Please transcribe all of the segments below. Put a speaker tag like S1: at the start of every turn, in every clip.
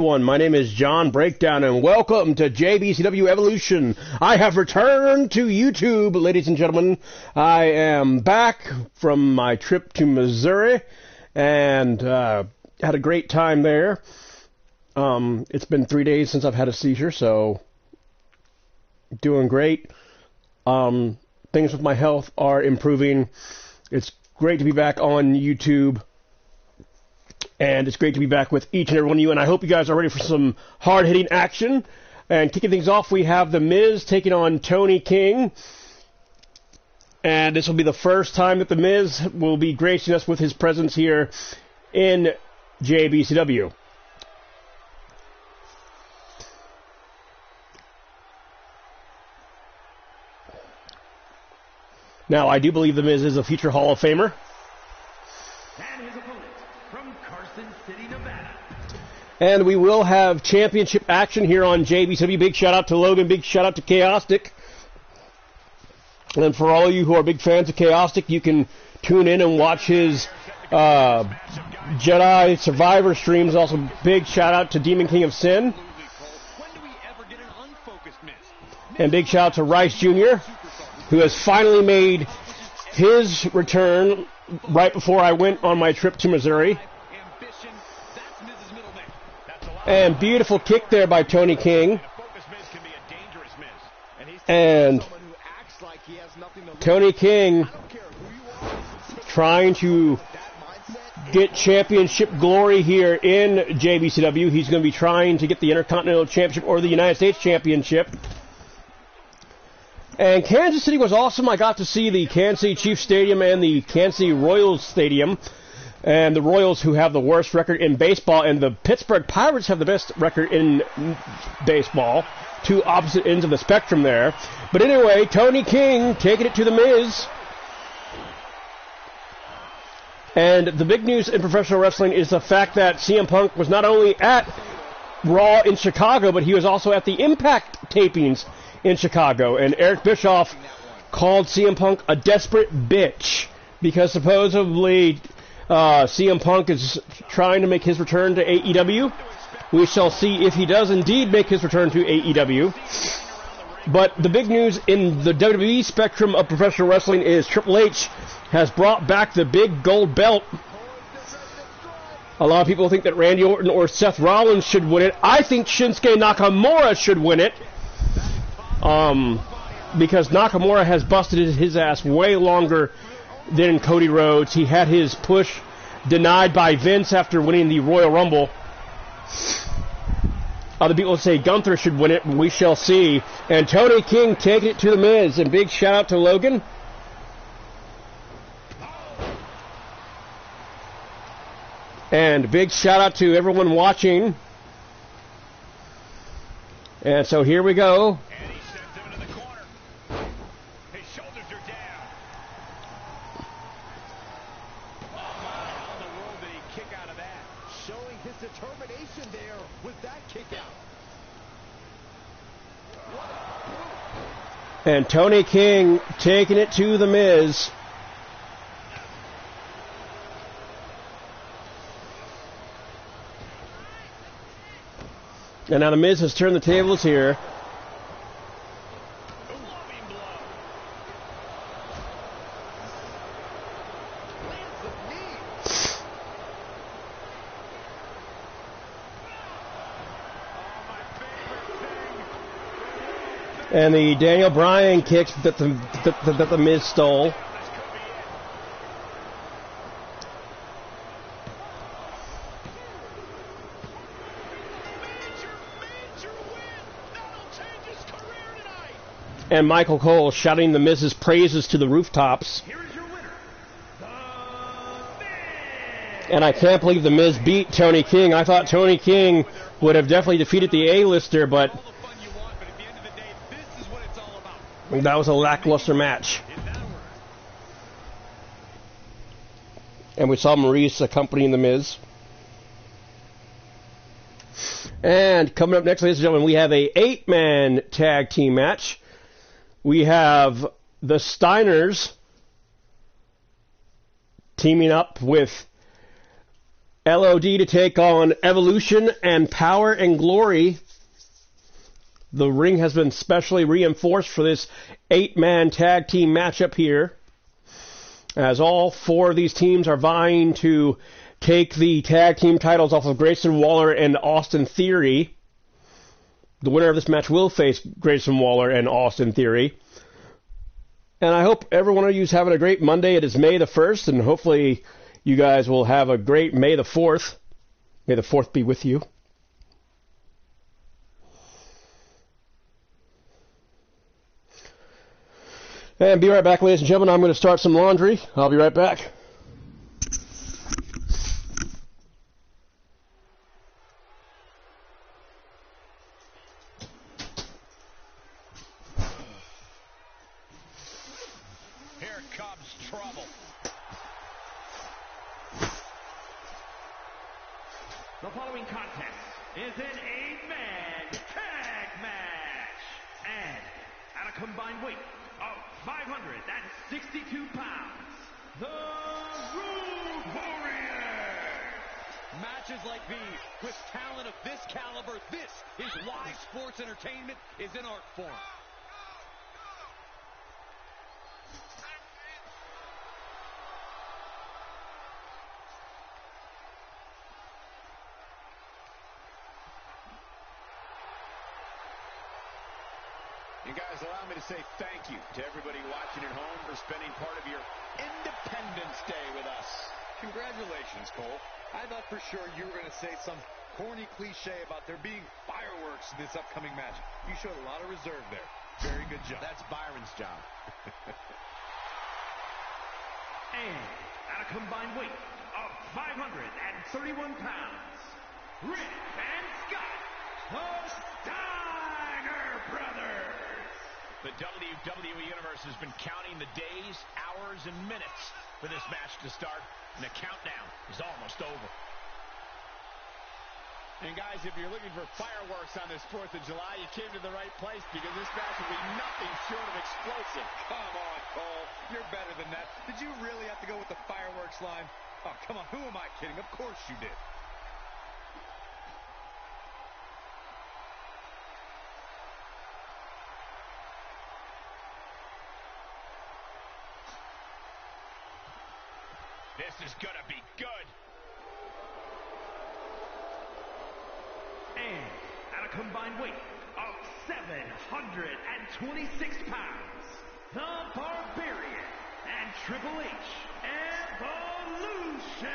S1: My name is John Breakdown, and welcome to Jbcw Evolution. I have returned to YouTube, ladies and gentlemen. I am back from my trip to Missouri, and had a great time there. It's been 3 days since I've had a seizure, so doing great. Things with my health are improving. It's great to be back on YouTube. And it's great to be back with each and every one of you. And I hope you guys are ready for some hard-hitting action. And kicking things off, we have The Miz taking on Tony King. And this will be the first time that The Miz will be gracing us with his presence here in Jbcw. Now, I do believe The Miz is a future Hall of Famer. And we will have championship action here on Jbcw. Big shout out to Logan. Big shout out to Chaostic. And for all of you who are big fans of Chaostic, you can tune in and watch his Jedi Survivor streams. Also, big shout out to Demon King of Sin. And big shout out to Rice Jr., who has finally made his return right before I went on my trip to Missouri. And beautiful kick there by Tony King. And Tony King trying to get championship glory here in Jbcw. He's going to be trying to get the Intercontinental Championship or the United States Championship. And Kansas City was awesome. I got to see the Kansas City Chiefs Stadium and the Kansas City Royals Stadium. And the Royals, who have the worst record in baseball, and the Pittsburgh Pirates have the best record in baseball. Two opposite ends of the spectrum there. But anyway, Tony King taking it to The Miz. And the big news in professional wrestling is the fact that CM Punk was not only at Raw in Chicago, but he was also at the Impact tapings in Chicago. And Eric Bischoff called CM Punk a desperate bitch because supposedly CM Punk is trying to make his return to AEW. We shall see if he does indeed make his return to AEW. But the big news in the WWE spectrum of professional wrestling is Triple H has brought back the big gold belt. A lot of people think that Randy Orton or Seth Rollins should win it. I think Shinsuke Nakamura should win it. Because Nakamura has busted his ass way longer than Cody Rhodes. He had his push denied by Vince after winning the Royal Rumble. Other people say Gunther should win it, and we shall see. And Tony King taking it to The Miz, and big shout out to Logan. And big shout out to everyone watching. And so here we go. And Tony King taking it to The Miz. And now The Miz has turned the tables here. And the Daniel Bryan kicks that the Miz stole. And Michael Cole shouting the Miz's praises to the rooftops. And I can't believe the Miz beat Tony King. I thought Tony King would have definitely defeated the A-lister, but that was a lackluster match. And we saw Maurice accompanying The Miz. And coming up next, ladies and gentlemen, we have a 8-man tag team match. We have the Steiners teaming up with LOD to take on Evolution and Power and Glory. The ring has been specially reinforced for this 8-man tag team matchup here, as all 4 of these teams are vying to take the tag team titles off of Grayson Waller and Austin Theory. The winner of this match will face Grayson Waller and Austin Theory. And I hope every one of you is having a great Monday. It is May the 1st, and hopefully you guys will have a great May the 4th. May the 4th be with you. And be right back, ladies and gentlemen. I'm going to start some laundry. I'll be right back.
S2: Here comes trouble.
S3: The following contest is an 8-man tag match. And at a combined weight of 562 pounds, the Road Warriors.
S2: Matches like these, with talent of this caliber, this is why sports entertainment is an art form.
S4: You guys, allow me to say thank you to everybody watching at home for spending part of your Independence Day with us.
S5: Congratulations, Cole. I thought for sure you were going to say some corny cliche about there being fireworks in this upcoming match. You showed a lot of reserve there. Very good job.
S4: That's Byron's job.
S3: And at a combined weight of 531 pounds, Rick and Scott, the Steiner Brothers.
S2: The WWE Universe has been counting the days, hours, and minutes for this match to start, and the countdown is almost over.
S4: And guys, if you're looking for fireworks on this 4th of July, you came to the right place, because this match will be nothing short of explosive.
S5: Come on, Cole. You're better than that. Did you really have to go with the fireworks line? Oh, come on. Who am I kidding? Of course you did.
S2: This is going to be good.
S3: And at a combined weight of 726 pounds, the Barbarian and Triple H Evolution.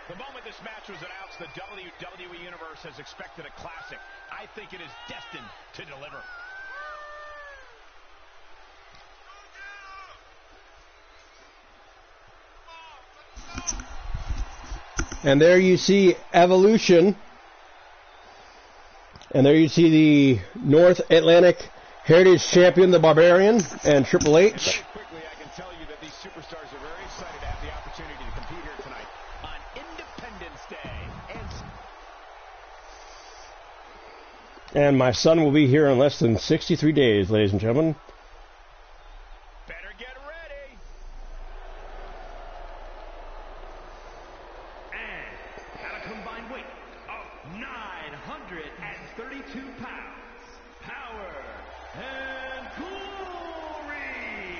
S2: The moment this match was announced, the WWE Universe has expected a classic. I think it is destined to deliver.
S1: And there you see Evolution. And there you see the North Atlantic Heritage Champion, the Barbarian, and Triple H.
S4: Very quickly, I can tell you that these superstars are very excited to have the opportunity to compete here tonight on Independence Day.
S1: And my son will be here in less than 63 days, ladies and gentlemen.
S2: Better get ready.
S3: And at a combined weight of 932 pounds, Power and Glory.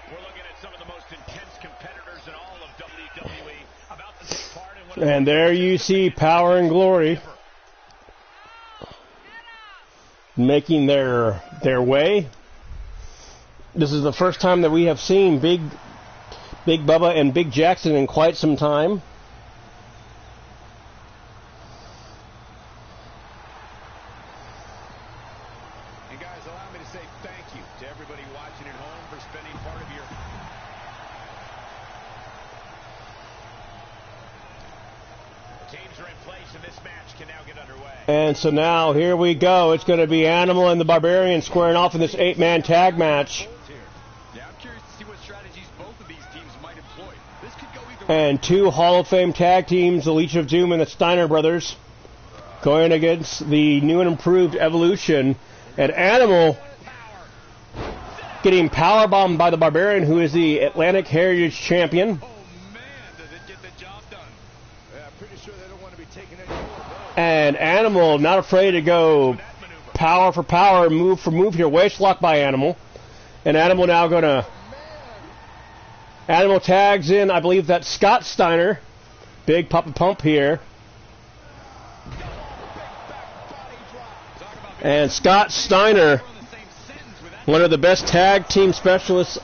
S2: We're looking at some of the most intense competitors in all of WWE about to take part in one of
S1: And there you see Power and Glory making their way. This is the first time that we have seen Big Bubba and Big Jackson in quite some time.
S4: And guys, allow me to say thank you to everybody watching at home for spending part of your...
S2: teams are in place, and this match can now get underway.
S1: And so now, here we go. It's going to be Animal and the Barbarian squaring off in this 8-man tag match.
S5: Yeah, I'm curious to see what strategies both of these teams might employ. This could go either way.
S1: And 2 Hall of Fame tag teams, the Legion of Doom and the Steiner Brothers, going against the new and improved Evolution. And Animal getting powerbombed by the Barbarian, who is the Atlantic Heritage Champion.
S5: Oh, man, does it get the job done.
S1: And Animal not afraid to go power for power, move for move here. Waist lock by Animal. And Animal now going to... Animal tags in, I believe that's Scott Steiner. Big pop and pump here. And Scott Steiner, one of the best tag team specialists.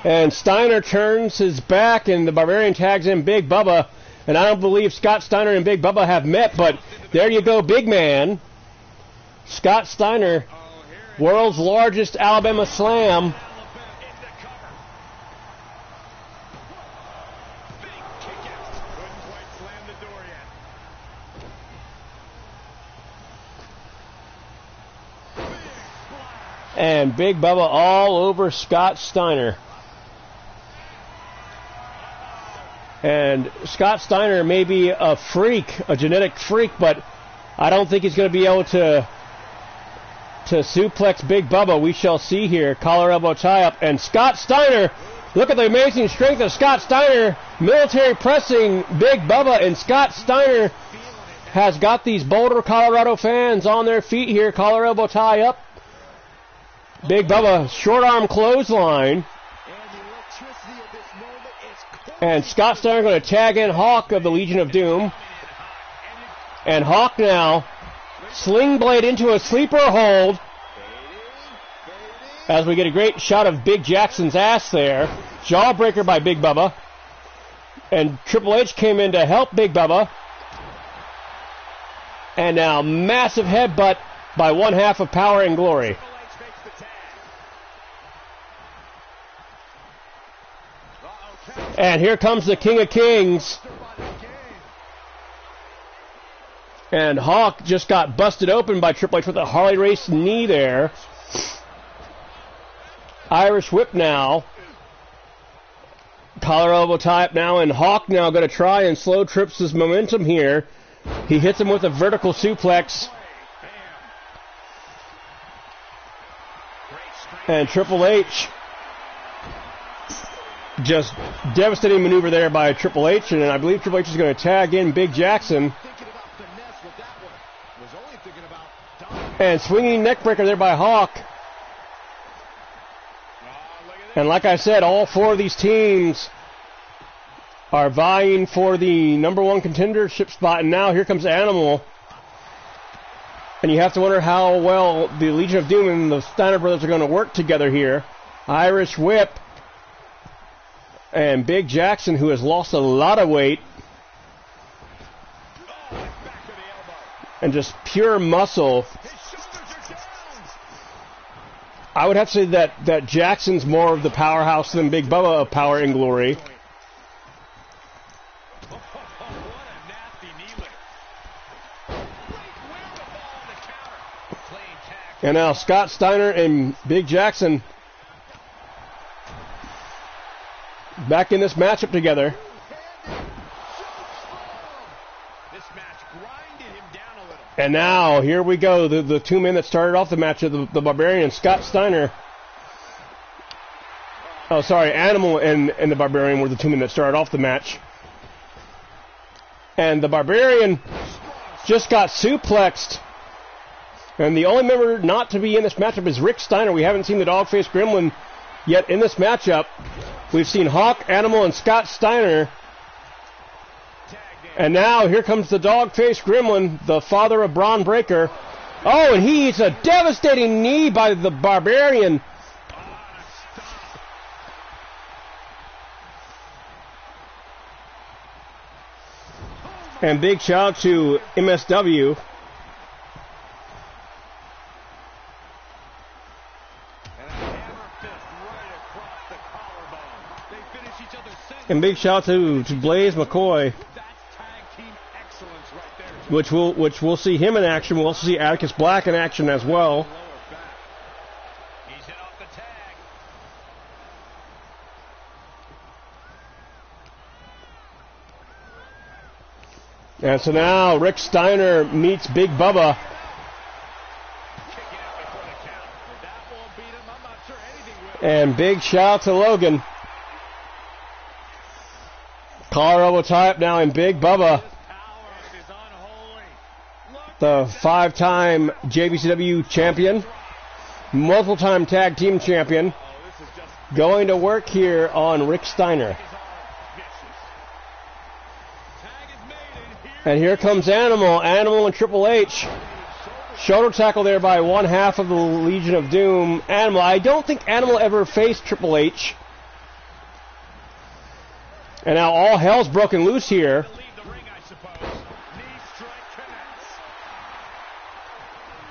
S1: And Steiner turns his back, and the Barbarian tags in Big Bubba. And I don't believe Scott Steiner and Big Bubba have met, but there you go, big man. Scott Steiner, world's largest Alabama Slam. And Big Bubba all over Scott Steiner. And Scott Steiner may be a freak, a genetic freak, but I don't think he's going to be able to suplex Big Bubba. We shall see here. Collar elbow tie up. And Scott Steiner, look at the amazing strength of Scott Steiner. Military pressing Big Bubba. And Scott Steiner has got these Boulder, Colorado fans on their feet here. Collar elbow tie up. Big Bubba, short arm clothesline. And Scott Steiner going to tag in Hawk of the Legion of Doom. And Hawk now, sling blade into a sleeper hold. As we get a great shot of Big Jackson's ass there. Jawbreaker by Big Bubba. And Triple H came in to help Big Bubba. And now massive headbutt by one half of Power and Glory. And here comes the King of Kings. And Hawk just got busted open by Triple H with a Harley Race knee there. Irish whip now. Collar elbow tie up now, and Hawk now going to try and slow Trips' momentum here. He hits him with a vertical suplex. And Triple H, just devastating maneuver there by Triple H, and I believe Triple H is going to tag in Big Jackson. And swinging neckbreaker there by Hawk. And like I said, all four of these teams are vying for the number one contendership spot, and now here comes Animal. And you have to wonder how well the Legion of Doom and the Steiner brothers are going to work together here. Irish whip. And Big Jackson, who has lost a lot of weight. And just pure muscle. I would have to say that Jackson's more of the powerhouse than Big Bubba of Power and Glory. And now Scott Steiner and Big Jackson back in this matchup together. And now, here we go. The two men that started off the match, the Barbarian and Scott Steiner. Oh, sorry, Animal and the Barbarian were the two men that started off the match. And the Barbarian just got suplexed. And the only member not to be in this matchup is Rick Steiner. We haven't seen the Dogface Gremlin yet in this matchup. We've seen Hawk, Animal, and Scott Steiner. And now here comes the Dogface Gremlin, the father of Braun Breaker. Oh, and he eats a devastating knee by the Barbarian. And big shout out to MSW. And big shout out to Blaze McCoy. Which we'll see him in action. We'll also see Atticus Black in action as well. And so now Rick Steiner meets Big Bubba. And big shout out to Logan. Colorado type now in Big Bubba, the 5-time JBCW champion, multiple-time tag team champion, going to work here on Rick Steiner. And here comes Animal and Triple H. Shoulder tackle there by one half of the Legion of Doom. Animal, I don't think Animal ever faced Triple H. And now all hell's broken loose here.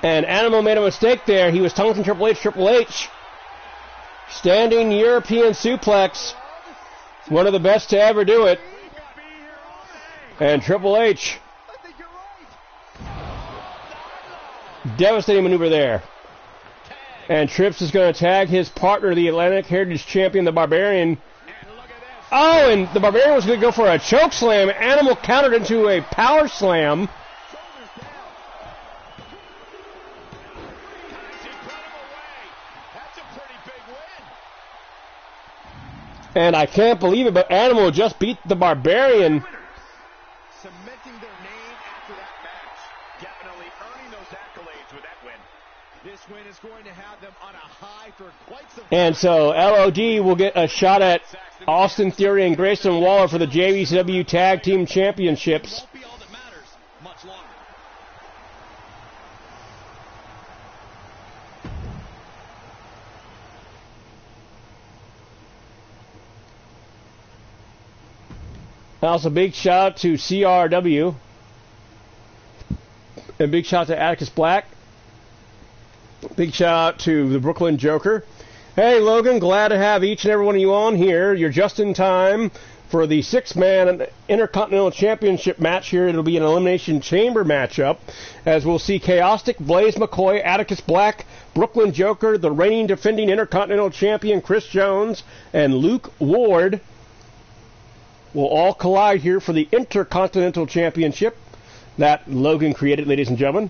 S1: And Animal made a mistake there. He was taunting Triple H. Triple H. Standing European suplex. One of the best to ever do it. And Triple H. Devastating maneuver there. And Trips is going to tag his partner, the Atlantic Heritage Champion, the Barbarian. Oh, and the Barbarian was going to go for a choke slam. Animal countered into a power slam. And I can't believe it, but Animal just beat the Barbarian.
S4: Cementing their name after that match. Definitely earning those accolades with that win. This win is going to have them on a high for quite some time.
S1: And so LOD will get a shot at Austin Theory and Grayson Waller for the JBCW Tag Team Championships.
S5: Won't be all that matters much longer.
S1: Also, big shout out to CRW. And big shout out to Atticus Black. Big shout out to the Brooklyn Joker. Hey, Logan, glad to have each and every one of you on here. You're just in time for the 6-man Intercontinental Championship match here. It'll be an Elimination Chamber matchup, as we'll see Chaostic, Blaze McCoy, Atticus Black, Brooklyn Joker, the reigning defending Intercontinental Champion Chris Jones, and Luke Ward will all collide here for the Intercontinental Championship that Logan created, ladies and gentlemen.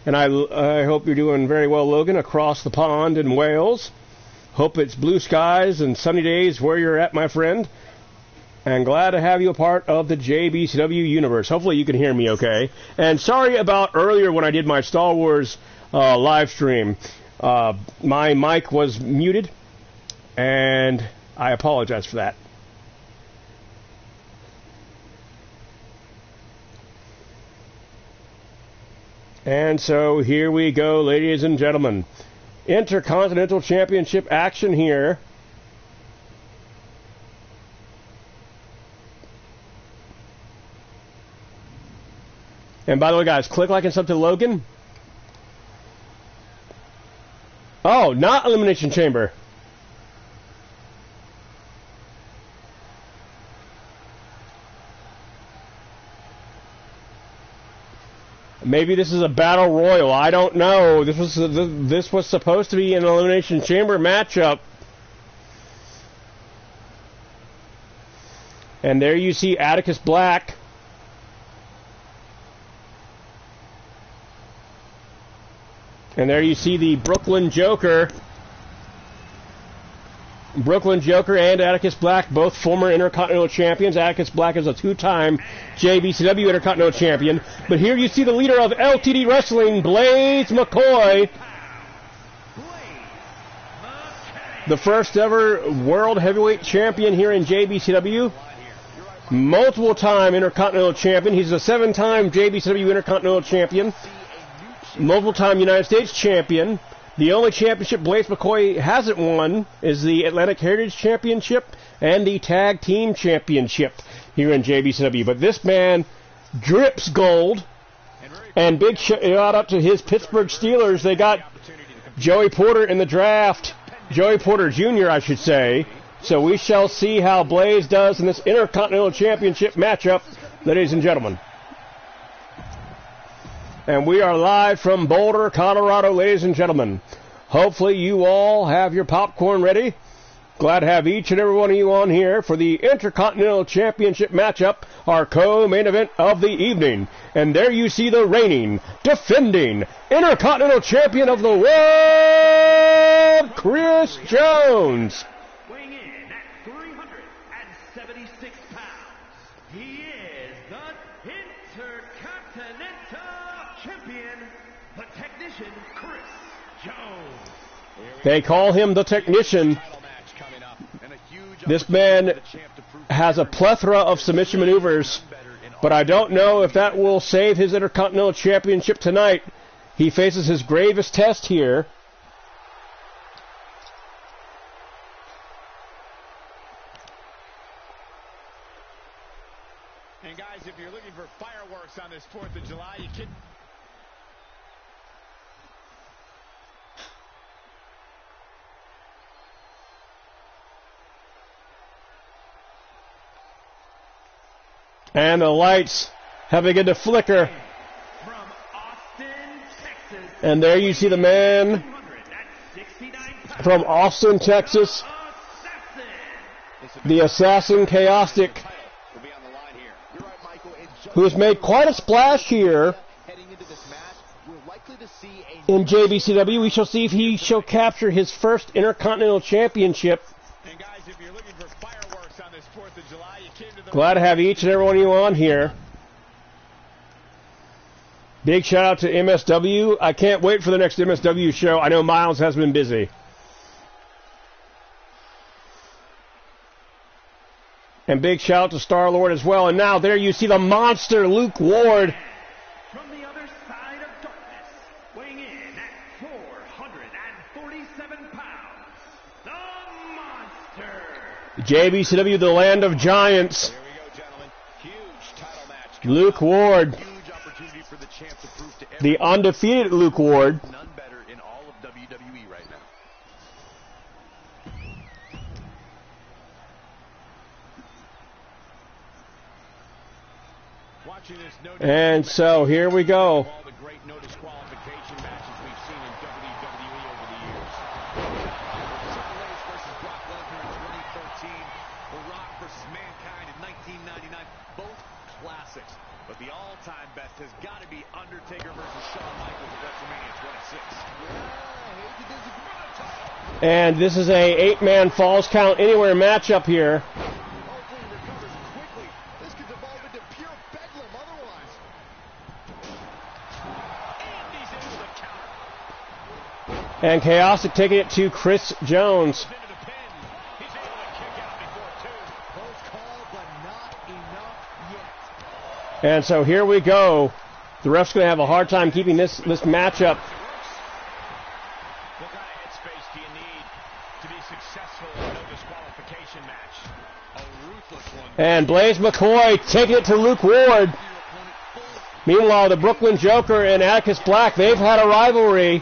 S1: And I hope you're doing very well, Logan, across the pond in Wales. Hope it's blue skies and sunny days where you're at, my friend. And glad to have you a part of the JBCW universe. Hopefully you can hear me okay. And sorry about earlier when I did my Star Wars live stream. My mic was muted, and I apologize for that. And so here we go, ladies and gentlemen. Intercontinental Championship action here. And by the way, guys, click like and sub to Logan. Oh, not Elimination Chamber. Maybe this is a battle royal. I don't know. This was supposed to be an Elimination Chamber matchup. And there you see Atticus Black. And there you see the Brooklyn Joker. Brooklyn Joker and Atticus Black, both former Intercontinental Champions. Atticus Black is a 2-time JBCW Intercontinental Champion. But here you see the leader of LTD Wrestling, Blaze McCoy. The first ever World Heavyweight Champion here in JBCW. Multiple-time Intercontinental Champion. He's a 7-time JBCW Intercontinental Champion. Multiple-time United States Champion. The only championship Blaze McCoy hasn't won is the Atlantic Heritage Championship and the Tag Team Championship here in JBCW. But this man drips gold. And big shout out to his Pittsburgh Steelers. They got Joey Porter in the draft. Joey Porter Jr., I should say. So we shall see how Blaze does in this Intercontinental Championship matchup, ladies and gentlemen. And we are live from Boulder, Colorado, ladies and gentlemen. Hopefully you all have your popcorn ready. Glad to have each and every one of you on here for the Intercontinental Championship matchup, our co-main event of the evening. And there you see the reigning, defending, Intercontinental Champion of the world, Chris Jones.
S3: Weighing in at 376 pounds, Intercontinental Champion, the Technician, Chris Jones.
S1: They call him the Technician. This man has a plethora of submission maneuvers, but I don't know if that will save his Intercontinental Championship tonight. He faces his gravest test here.
S4: And guys, if you're looking for fireworks on this 4th of July, you can...
S1: And the lights have begun to flicker.
S3: From Austin, Texas.
S1: And there you see the man
S3: 269 pounds.
S1: from Austin, Texas,
S3: Assassin.
S1: the Assassin Chaostic, who has made quite a splash here in JBCW. We shall see if he shall capture his first Intercontinental Championship.
S4: And guys, if you're looking for fireworks on this 4th of July, you came to the...
S1: Glad to have each and every one of you on here. Big shout out to MSW. I can't wait for the next MSW show. I know Miles has been busy. And big shout out to Star-Lord as well. And now there you see the monster Luke Ward.
S3: From the other side of darkness, weighing in at 447 pounds, the Monster.
S1: JBCW, the land of giants.
S4: Here we go, gentlemen. Huge title match.
S1: Luke Ward,
S4: Huge opportunity for the champ to prove to
S1: the undefeated Luke Ward.
S4: none better in all of WWE right now. Watching this, no
S1: And so here we go.
S4: all the great no disqualification matches we've seen in WWE over the years. Triple H versus Brock Lesnar in 2013, The Rock versus Mankind in 1999, both classics. But the all-time best has got to be Undertaker versus Shawn Michaels at WrestleMania 26.
S1: And this is a 8-man Falls Count Anywhere matchup here.
S4: Hopefully he recovers quickly. This could devolve into pure bedlam otherwise. And he's into the counter.
S1: And Chaostic taking it to Chris Jones.
S4: Into the pin. He's able to kick out before two. Close call, but not enough yet.
S1: And so here we go. The ref's going to have a hard time keeping this matchup.
S2: What kind of headspace do you need to be successful in a no disqualification match?
S4: A ruthless one.
S1: And Blaze McCoy taking it to Luke Ward. Meanwhile, the Brooklyn Joker and Atticus Black, they've had a rivalry.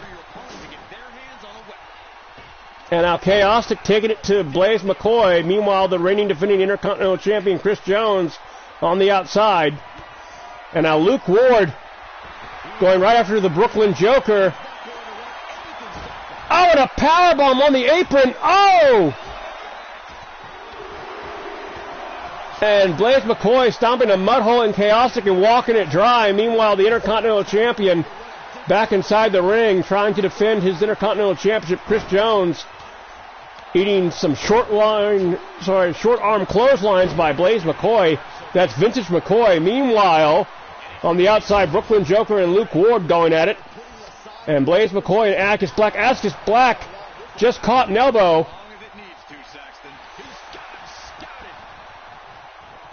S1: And now Chaostic taking it to Blaze McCoy. Meanwhile, the reigning defending Intercontinental Champion Chris Jones on the outside. And now Luke Ward going right after the Brooklyn Joker. Oh, and a powerbomb on the apron. Oh! And Blaze McCoy stomping a mud hole in Chaostic and walking it dry. Meanwhile, the Intercontinental Champion back inside the ring trying to defend his Intercontinental Championship, Chris Jones, eating some short arm clotheslines by Blaze McCoy. That's vintage McCoy. Meanwhile, on the outside, Brooklyn Joker and Luke Ward going at it. And Blaze McCoy and Atticus Black. Atticus Black just caught an elbow.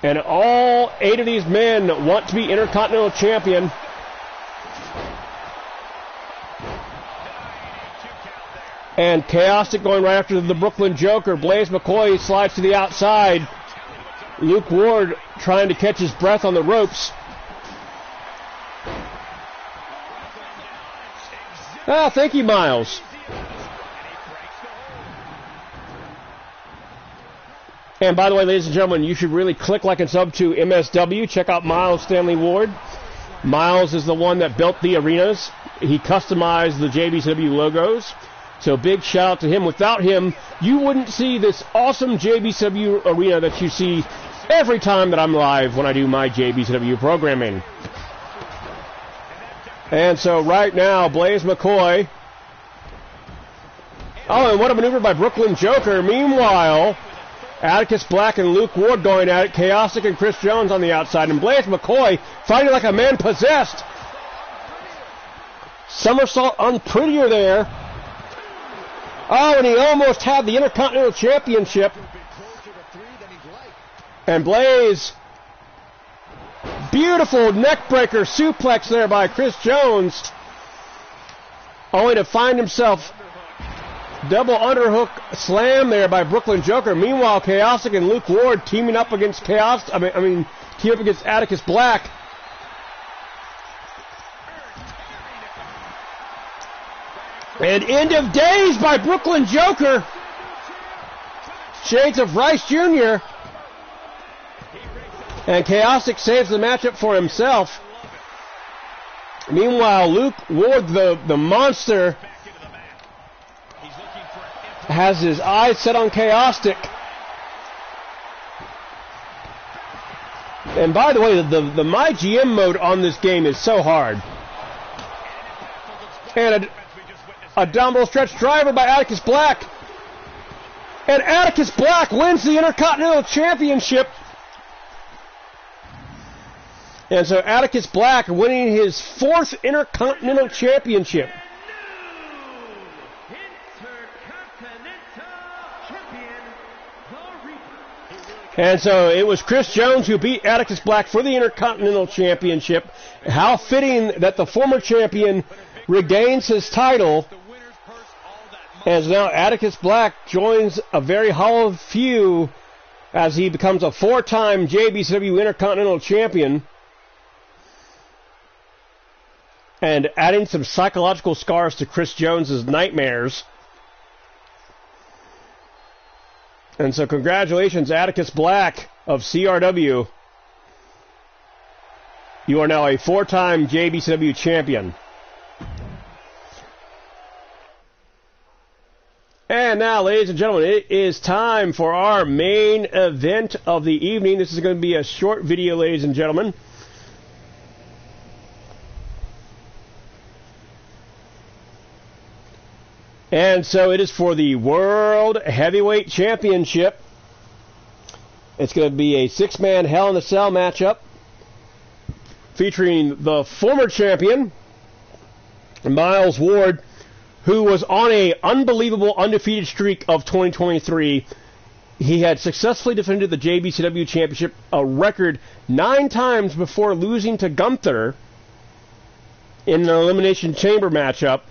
S1: And all 8 of these men want to be Intercontinental Champion. And Chaostic going right after the Brooklyn Joker. Blaze McCoy slides to the outside. Luke Ward trying to catch his breath on the ropes. Ah, thank you, Miles. And by the way, ladies and gentlemen, you should really click like and sub to MSW. Check out Miles Stanley Ward. Miles is the one that built the arenas. He customized the JBCW logos. So big shout out to him. Without him, you wouldn't see this awesome JBCW arena that you see every time that I'm live when I do my JBCW programming. And so right now, Blaze McCoy. Oh, and what a maneuver by Brooklyn Joker. Meanwhile, Atticus Black and Luke Ward going at it. Chaotic and Chris Jones on the outside. And Blaze McCoy fighting like a man possessed. Somersault unprettier there. Oh, and he almost had the Intercontinental Championship. And Blaze, beautiful neckbreaker suplex there by Chris Jones. Only to find himself double underhook slam there by Brooklyn Joker. Meanwhile, Chaotic and Luke Ward teaming up against team up against Atticus Black. And end of days by Brooklyn Joker. Shades of Rice Jr. And Chaotic saves the matchup for himself. Meanwhile, Luke Ward, the monster, has his eyes set on Chaotic. And by the way, the My GM mode on this game is so hard. And a down-low stretch driver by Atticus Black. And Atticus Black wins the Intercontinental Championship. And so Atticus Black winning his 4th Intercontinental Championship. And so it was Chris Jones who beat Atticus Black for the Intercontinental Championship. How fitting that the former champion regains his title. As now Atticus Black joins a very hollow few as he becomes a 4-time JBCW Intercontinental Champion. And adding some psychological scars to Chris Jones's nightmares. And so congratulations, Atticus Black of CRW. You are now a 4-time JBCW champion. And now, ladies and gentlemen, it is time for our main event of the evening. This is going to be a short video, ladies and gentlemen. And so it is for the World Heavyweight Championship. It's going to be a 6-man Hell in a Cell matchup featuring the former champion, Miles Ward, who was on an unbelievable undefeated streak of 2023. He had successfully defended the JBCW Championship a record 9 times before losing to Gunther in an Elimination Chamber matchup.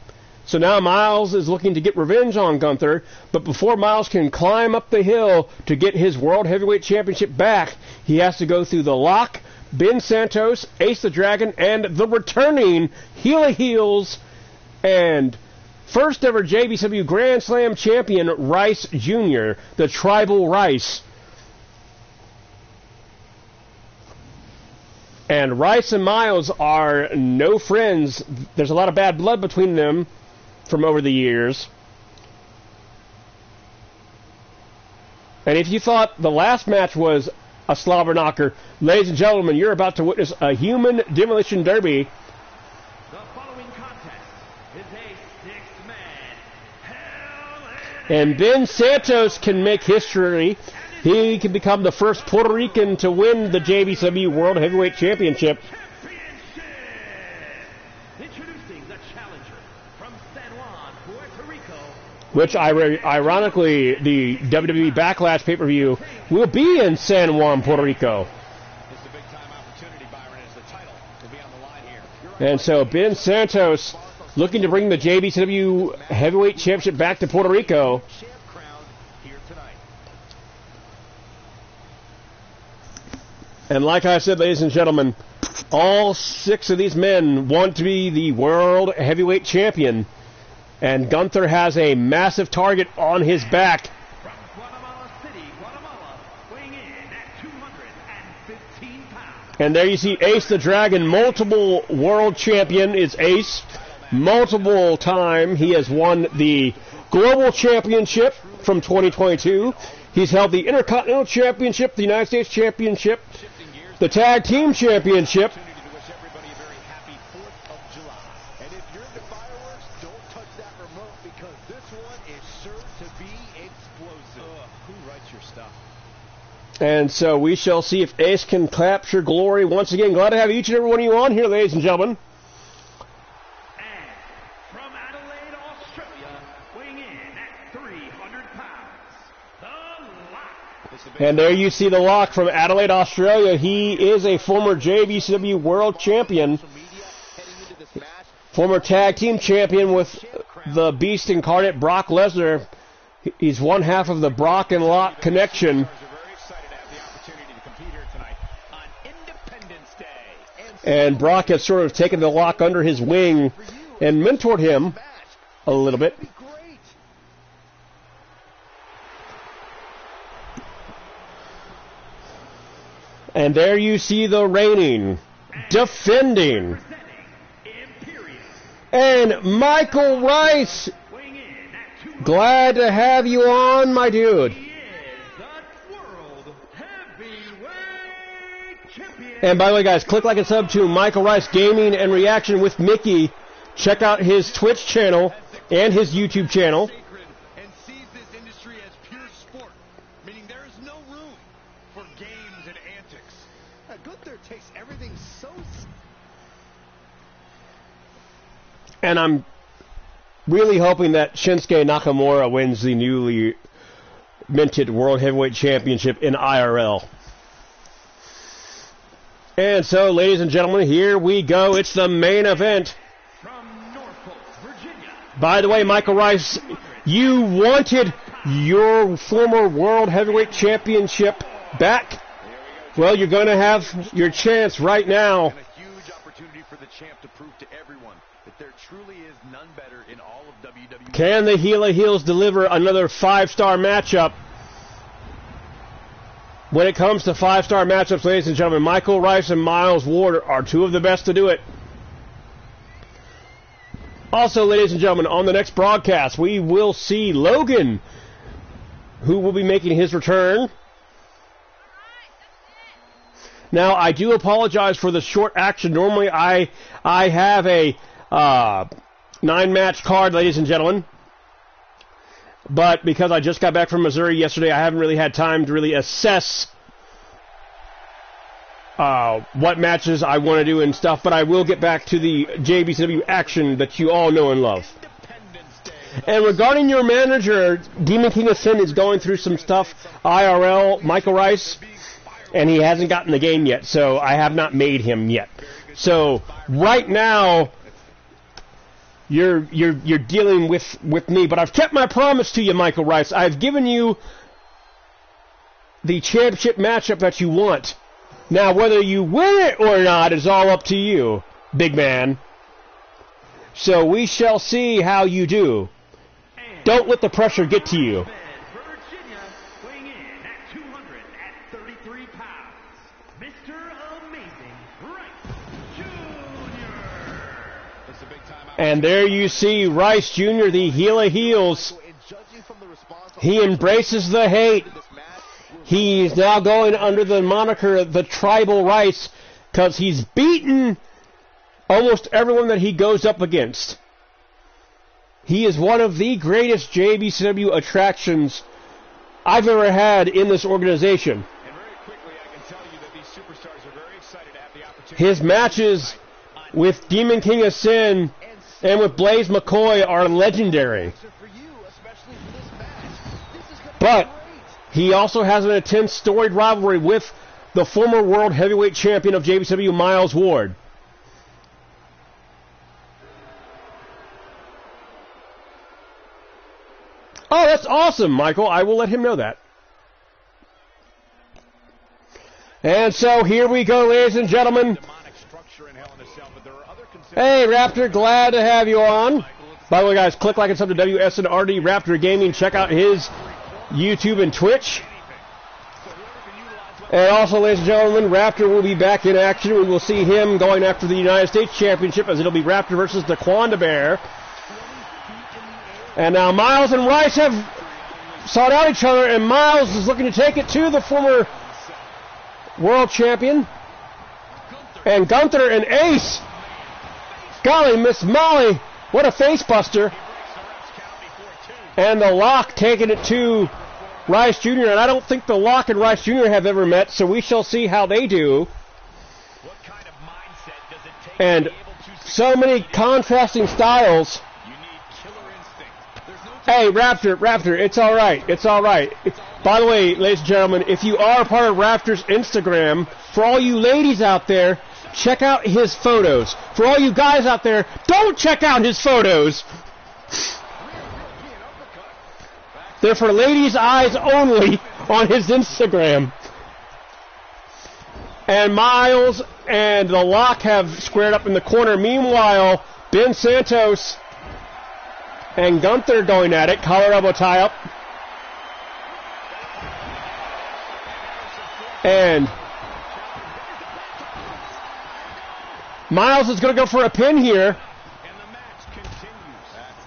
S1: So now Miles is looking to get revenge on Gunther, but before Miles can climb up the hill to get his World Heavyweight Championship back, he has to go through The Lock, Ben Santos, Ace the Dragon, and the returning Heel of Heels and first ever JBCW Grand Slam champion Rice Jr., the Tribal Rice. And Rice and Miles are no friends. There's a lot of bad blood between them from over the years. And if you thought the last match was a slobber knocker, ladies and gentlemen, you're about to witness a human demolition derby.
S3: The following contest is a 6-man Hell
S1: And Ben Santos can make history. He can become the first Puerto Rican to win the JBCW World Heavyweight Championship.
S3: Introducing the challenger from San Juan, Puerto Rico.
S1: Which, ironically, the WWE Backlash pay-per-view will be in San Juan, Puerto Rico.
S4: It's a big-time opportunity, Byron, as the title will be on the line here.
S1: And so Ben Santos looking to bring the JBCW Heavyweight Championship back to Puerto Rico.
S4: Champ crown here tonight.
S1: And like I said, ladies and gentlemen, all 6 of these men want to be the World Heavyweight Champion. And Gunther has a massive target on his back.
S3: From Guatemala City, Guatemala, weighing in at 215 pounds.
S1: And there you see Ace the Dragon, multiple world champion is Ace. Multiple time he has won the Global Championship from 2022. He's held the Intercontinental Championship, the United States Championship, the Tag Team Championship.
S4: To wish everybody a very happy 4th of July. And if you're into fireworks, don't touch that remote because Because this one is sure to be explosive. Who writes your stuff?
S1: And so we shall see if Ace can capture glory once again. Glad to have each and every one of you on here, ladies and gentlemen.
S3: And from Adelaide, Australia, weighing in at 300 pounds, The Lock.
S1: And there you see The Lock from Adelaide, Australia. He is a former JBCW World Champion, former Tag Team Champion with the Beast Incarnate, Brock Lesnar. He's one half of the Brock and Lock connection. And Brock has sort of taken The Lock under his wing and mentored him a little bit. And there you see the reigning, defending, and Michael Rice. Glad to have you on, my dude. And by the way, guys, click like and sub to Michael Rice Gaming and Reaction with Mickey. Check out his Twitch channel and his YouTube channel.
S5: And sees this industry as pure sport, meaning there is no room for games and antics.
S4: Gunther takes everything so.
S1: And I'm really hoping that Shinsuke Nakamura wins the newly minted World Heavyweight Championship in IRL. And so, ladies and gentlemen, here we go. It's the main event.
S3: From Norfolk, Virginia.
S1: By the way, Michael Rice, you wanted your former World Heavyweight Championship back. Well, you're going to have your chance right now.
S5: And a huge opportunity for the champ to prove to everyone that there truly is none better in all of WWE.
S1: Can the Heel of Heels deliver another 5-star matchup? When it comes to 5-star matchups, ladies and gentlemen, Michael Rice and Miles Ward are two of the best to do it. Also, ladies and gentlemen, on the next broadcast, we will see Logan, who will be making his return. Now, I do apologize for the short action. Normally, I have a 9-match card, ladies and gentlemen. But because I just got back from Missouri yesterday, I haven't really had time to really assess what matches I want to do and stuff. But I will get back to the JBCW action that you all know and love. And regarding your manager, Demon King of Sin is going through some stuff, IRL, Michael Rice, and he hasn't gotten the game yet, so I have not made him yet. So right now, you're dealing with me, but I've kept my promise to you, Michael Rice. I've given you the championship matchup that you want. Now, whether you win it or not is all up to you, big man. So we shall see how you do. Don't let the pressure get to you.
S3: Virginia, weighing in at 233 pounds, Mr. Amazing Rice Jr.
S1: And there you see Rice Jr., the Heel of Heels. He embraces the hate. He's now going under the moniker the Tribal Rice because he's beaten almost everyone that he goes up against. He is one of the greatest JBCW attractions I've ever had in this organization.
S2: And very quickly, I can tell you that these superstars are very excited to have the opportunity.
S1: His matches with Demon King of Sin and with Blaze McCoy are legendary. But he also has an intense storied rivalry with the former World Heavyweight Champion of JBCW, Miles Ward. Oh, that's awesome, Michael. I will let him know that. And so here we go, ladies and gentlemen. Hey, Raptor, glad to have you on. By the way, guys, click like and sub to WSNRD Raptor Gaming. Check out his YouTube and Twitch. And also, ladies and gentlemen, Raptor will be back in action. We will see him going after the United States Championship as it'll be Raptor versus the Quanda Bear. And now Miles and Rice have sought out each other, and Miles is looking to take it to the former world champion. And Gunther and Ace. Golly, Miss Molly, what a face buster. And the Lock taking it to Rice Jr., and I don't think the Lock and Rice Jr. have ever met, so we shall see how they do.
S2: What kind of mindset does it take
S1: And
S2: to be able to
S1: so many contrasting styles.
S2: You need killer instinct. There's no
S1: Hey, Raptor, it's all right. It's all right. By the way, ladies and gentlemen, if you are a part of Raptor's Instagram, for all you ladies out there, check out his photos. For all you guys out there, don't check out his photos. They're for ladies' eyes only on his Instagram. And Miles and the Lock have squared up in the corner. Meanwhile, Ben Santos and Gunther going at it. Collar elbow tie up. And Miles is going to go for a pin here.
S2: And the match continues.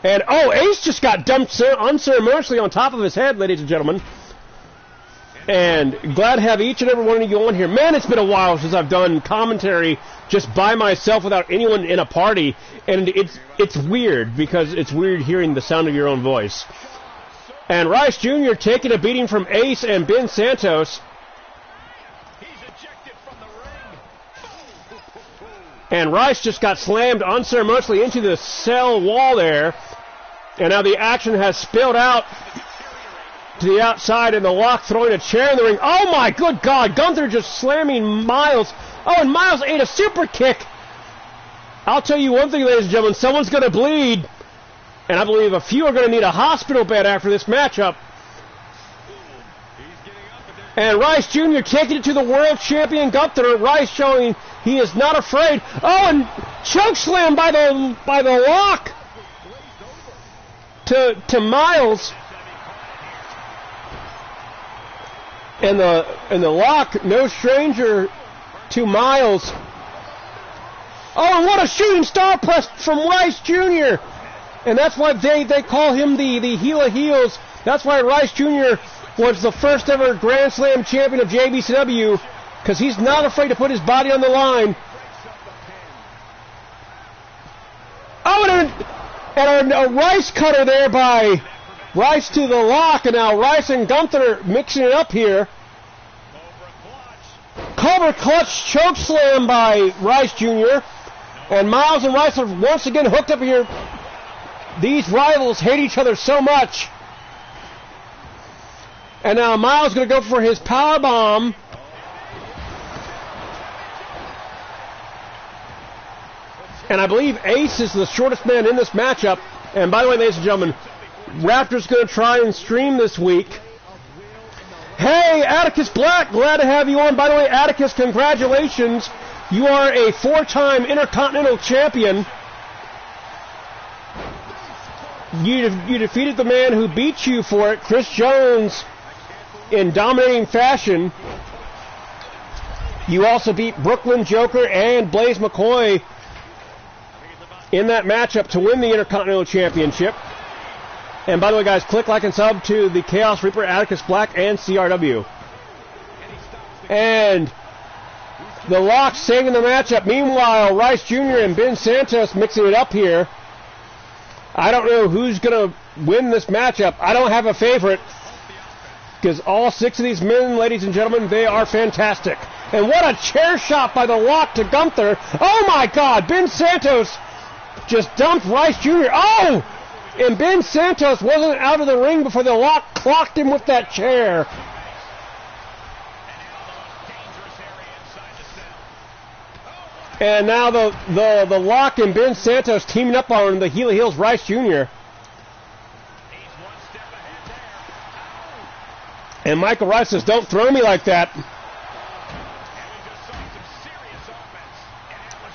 S1: And, oh, Ace just got dumped unceremoniously on top of his head, ladies and gentlemen. And glad to have each and every one of you on here. Man, it's been a while since I've done commentary just by myself without anyone in a party. And it's weird, because it's weird hearing the sound of your own voice. And Rice Jr. taking a beating from Ace and Ben Santos.
S2: He's ejected from the ring.
S1: And Rice just got slammed unceremoniously into the cell wall there. And now the action has spilled out to the outside, and the Lock throwing a chair in the ring. Oh my good God, Gunther just slamming Miles. Oh, and Miles ate a super kick. I'll tell you one thing, ladies and gentlemen, someone's going to bleed. And I believe a few are going to need a hospital bed after this matchup. And Rice Jr. taking it to the world champion Gunther. Rice showing he is not afraid. Oh, and choke slam by the Lock to Miles. And the Lock, no stranger to Miles. Oh, and what a shooting star press from Rice Jr. And that's why they call him the heel of heels. That's why Rice Jr. was the first ever Grand Slam champion of JBCW, because he's not afraid to put his body on the line. Oh, and a Rice cutter there by Rice to the Lock, and now Rice and Gunther mixing it up here. Cobra clutch choke slam by Rice Jr. And Miles and Rice are once again hooked up here. These rivals hate each other so much. And now Miles going to go for his power bomb. And I believe Ace is the shortest man in this matchup. And by the way, ladies and gentlemen, Raptor's going to try and stream this week. Hey, Atticus Black, glad to have you on. By the way, Atticus, congratulations. You are a 4-time Intercontinental Champion. You defeated the man who beat you for it, Chris Jones, in dominating fashion. You also beat Brooklyn Joker and Blaze McCoy in that matchup to win the Intercontinental Championship. And by the way, guys, click like and sub to the Chaos Reaper, Atticus Black, and CRW. And the Lock saving the matchup. Meanwhile, Rice Jr. and Ben Santos mixing it up here. I don't know who's going to win this matchup. I don't have a favorite, because all 6 of these men, ladies and gentlemen, they are fantastic. And what a chair shot by the Lock to Gunther. Oh, my God. Ben Santos just dumped Rice Jr. Oh! And Ben Santos wasn't out of the ring before the Lock clocked him with that chair. And now the Lock and Ben Santos teaming up on the heel of heels Rice Jr. And Michael Rice says, don't throw me like that.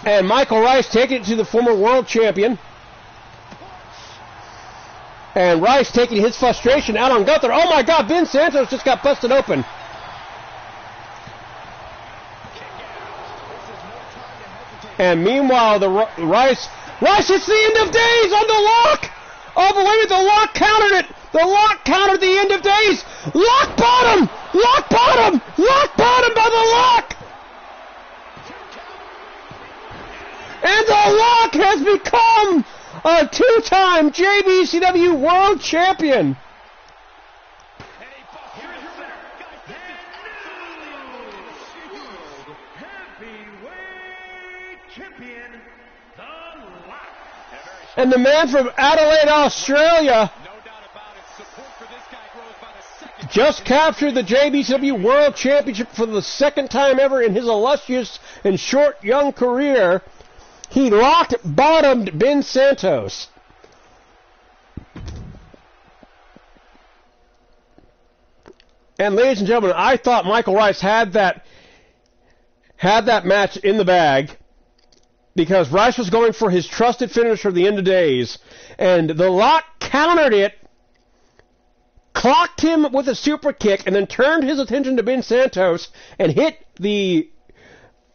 S1: And Michael Rice taking it to the former world champion. And Rice taking his frustration out on Gunther. Oh my God, Ben Santos just got busted open. And meanwhile, Rice, it's the end of days on the Lock. Oh, but wait a minute, the Lock countered it. The Lock countered the end of days. Lock bottom by the Lock. And the Lock has become a two-time JBCW World Champion.
S3: Champion, The Lock.
S1: And the man from Adelaide, Australia, just captured the JBCW World Championship for the second time ever in his illustrious and short young career. He locked-bottomed Ben Santos. And ladies and gentlemen, I thought Michael Rice had that match in the bag, because Rice was going for his trusted finisher at the end of days, and The Lock countered it, clocked him with a super kick, and then turned his attention to Ben Santos and hit the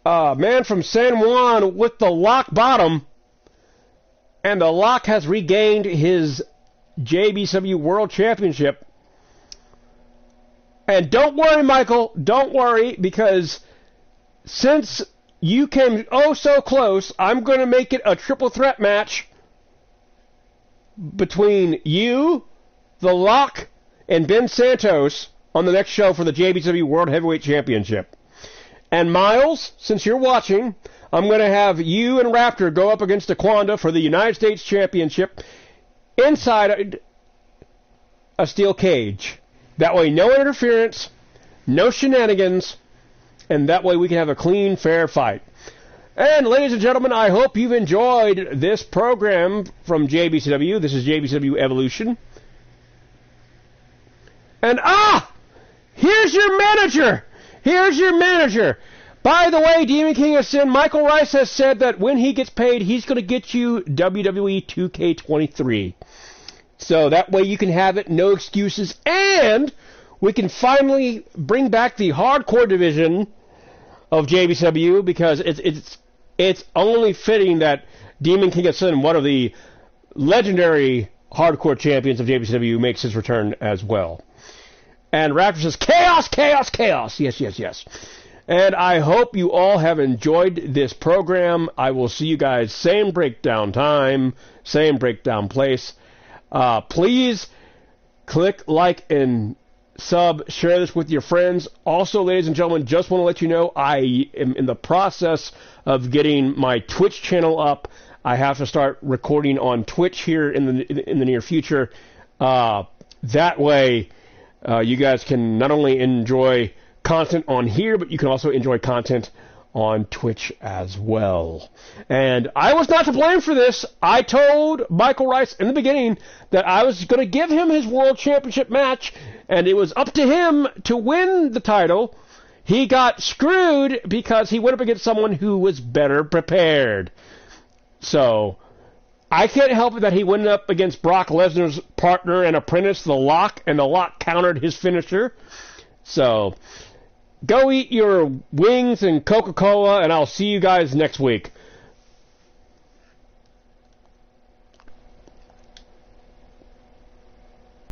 S1: man from San Juan with the lock bottom, and The Lock has regained his JBCW World Championship. And don't worry, Michael, don't worry, because since you came oh so close, I'm going to make it a triple threat match between you, The Lock, and Ben Santos on the next show for the JBCW World Heavyweight Championship. And Miles, since you're watching, I'm going to have you and Raptor go up against Aquanda for the United States Championship inside a steel cage. That way, no interference, no shenanigans, and that way we can have a clean, fair fight. And ladies and gentlemen, I hope you've enjoyed this program from JBCW. This is JBCW Evolution. And here's your manager. Here's your manager. By the way, Demon King of Sin, Michael Rice has said that when he gets paid, he's going to get you WWE 2K23. So that way you can have it, no excuses, and we can finally bring back the hardcore division of JBCW, because it's only fitting that Demon King of Sin, one of the legendary hardcore champions of JBCW, makes his return as well. And Raptor says, chaos, chaos, chaos. Yes, yes, yes. And I hope you all have enjoyed this program. I will see you guys same breakdown time, same breakdown place. Please click like and sub, share this with your friends. Also, ladies and gentlemen, just want to let you know I am in the process of getting my Twitch channel up. I have to start recording on Twitch here in the near future. That way, you guys can not only enjoy content on here, but you can also enjoy content on Twitch as well. And I was not to blame for this. I told Michael Rice in the beginning that I was going to give him his World Championship match, and it was up to him to win the title. He got screwed because he went up against someone who was better prepared. So I can't help it that he went up against Brock Lesnar's partner and apprentice, The Lock, and The Lock countered his finisher. So go eat your wings and Coca-Cola, and I'll see you guys next week.